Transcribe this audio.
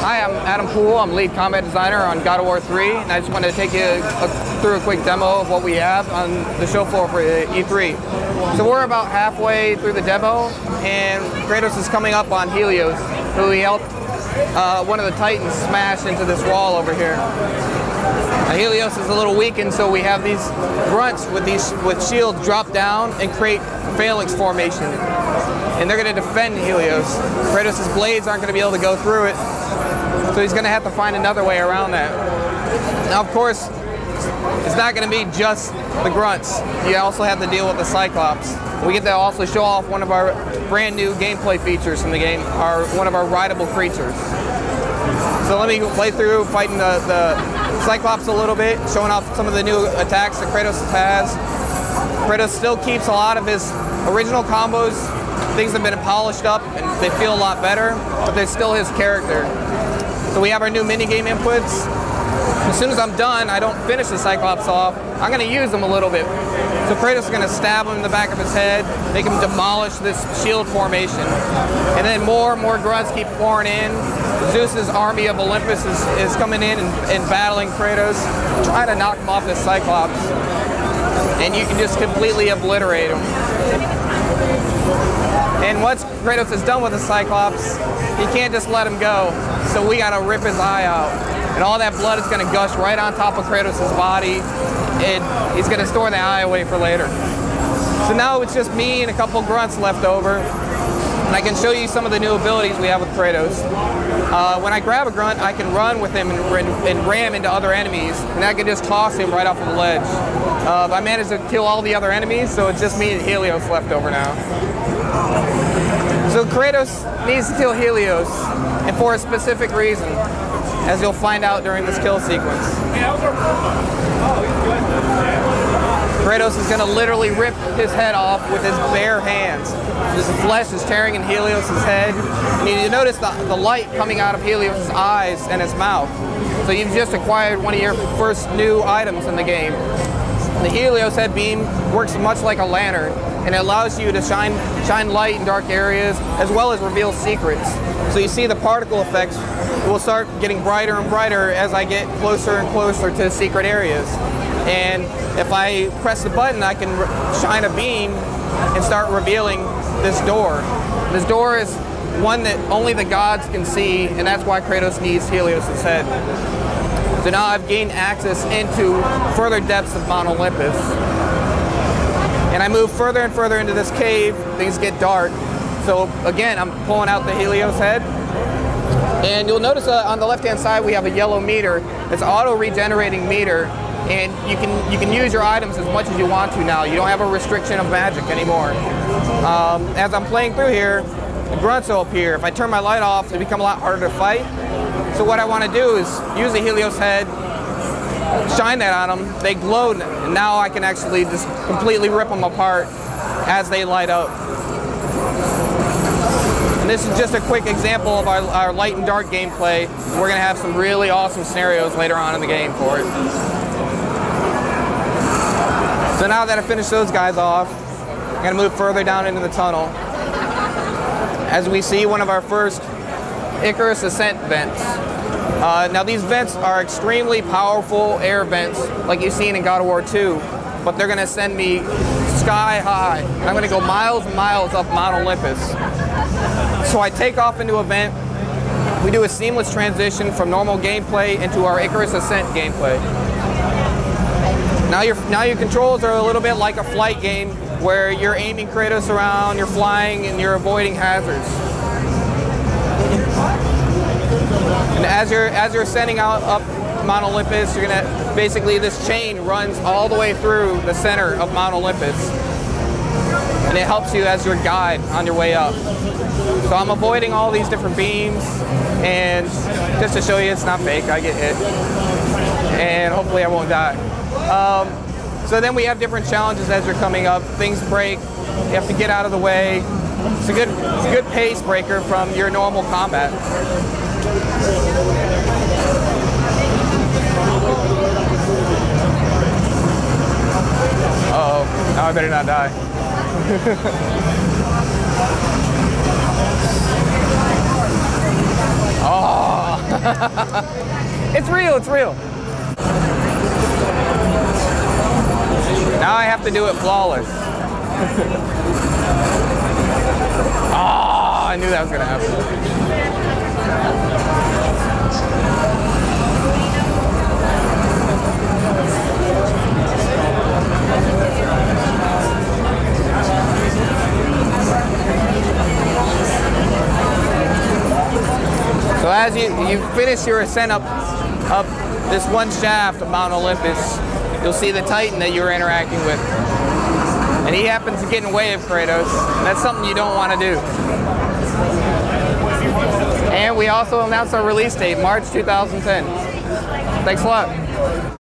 Hi, I'm Adam Poole. I'm lead combat designer on God of War 3, and I just wanted to take you through a quick demo of what we have on the show floor for E3. So we're about halfway through the demo, and Kratos is coming up on Helios, who he helped one of the Titans smash into this wall over here. Now, Helios is a little weakened, so we have these grunts with shields drop down and create phalanx formation. And they're going to defend Helios. Kratos' blades aren't going to be able to go through it, so he's going to have to find another way around that. Now, of course, it's not going to be just the grunts. You also have to deal with the Cyclops. We get to also show off one of our brand new gameplay features from the game, one of our rideable creatures. So let me play through fighting the Cyclops a little bit, showing off some of the new attacks that Kratos has. Kratos still keeps a lot of his original combos. Things have been polished up and they feel a lot better, but they're still his character. So we have our new minigame inputs. As soon as I'm done, I don't finish the Cyclops off, I'm going to use them a little bit. So Kratos is going to stab him in the back of his head, make him demolish this shield formation. And then more and more grunts keep pouring in. Zeus's army of Olympus is coming in and battling Kratos, trying to knock him off this Cyclops. And you can just completely obliterate him. And once Kratos is done with the Cyclops, he can't just let him go. So we gotta rip his eye out. And all that blood is gonna gush right on top of Kratos' body, and he's gonna store the eye away for later. So now it's just me and a couple grunts left over, and I can show you some of the new abilities we have with Kratos. When I grab a grunt, I can run with him and ram into other enemies, and I can just toss him right off of the ledge. I managed to kill all the other enemies, so it's just me and Helios left over now. So Kratos needs to kill Helios, and for a specific reason, as you'll find out during this kill sequence. Kratos is going to literally rip his head off with his bare hands. His flesh is tearing in Helios' head. And you notice the light coming out of Helios' eyes and his mouth. So you've just acquired one of your first new items in the game. The Helios head beam works much like a lantern, and it allows you to shine light in dark areas as well as reveal secrets. So you see the particle effects will start getting brighter and brighter as I get closer and closer to secret areas. And if I press the button, I can shine a beam and start revealing this door. This door is one that only the gods can see, and that's why Kratos needs Helios' head. So now I've gained access into further depths of Mount Olympus. And I move further and further into this cave, things get dark. So again, I'm pulling out the Helios head. And you'll notice on the left-hand side we have a yellow meter. It's an auto-regenerating meter. And you can use your items as much as you want to now. You don't have a restriction of magic anymore. As I'm playing through here, the grunts will appear. If I turn my light off, they become a lot harder to fight. So what I want to do is use the Helios head, shine that on them, they glow, and now I can actually just completely rip them apart as they light up. And this is just a quick example of our light and dark gameplay. We're going to have some really awesome scenarios later on in the game for it. So now that I finished those guys off, I'm going to move further down into the tunnel. As we see one of our first Icarus ascent vents. Now these vents are extremely powerful air vents like you've seen in God of War 2, but they're going to send me sky high. I'm going to go miles and miles up Mount Olympus. So I take off into a vent. We do a seamless transition from normal gameplay into our Icarus ascent gameplay. Now your controls are a little bit like a flight game where you're aiming Kratos around, you're flying, and you're avoiding hazards. And as you're ascending out up Mount Olympus, you're gonna basically, this chain runs all the way through the center of Mount Olympus, and it helps you as your guide on your way up. So I'm avoiding all these different beams, and just to show you it's not fake, I get hit, and hopefully I won't die. So then we have different challenges as you're coming up. Things break, you have to get out of the way. It's a good pace breaker from your normal combat. Uh-oh, now I better not die. Oh, It's real, it's real. Now I have to do it flawless. Oh, I knew that was gonna happen. So as you finish your ascent up this one shaft of Mount Olympus, you'll see the Titan that you were interacting with. And he happens to get in the way of Kratos. That's something you don't want to do. And we also announced our release date, March 2010. Thanks a lot.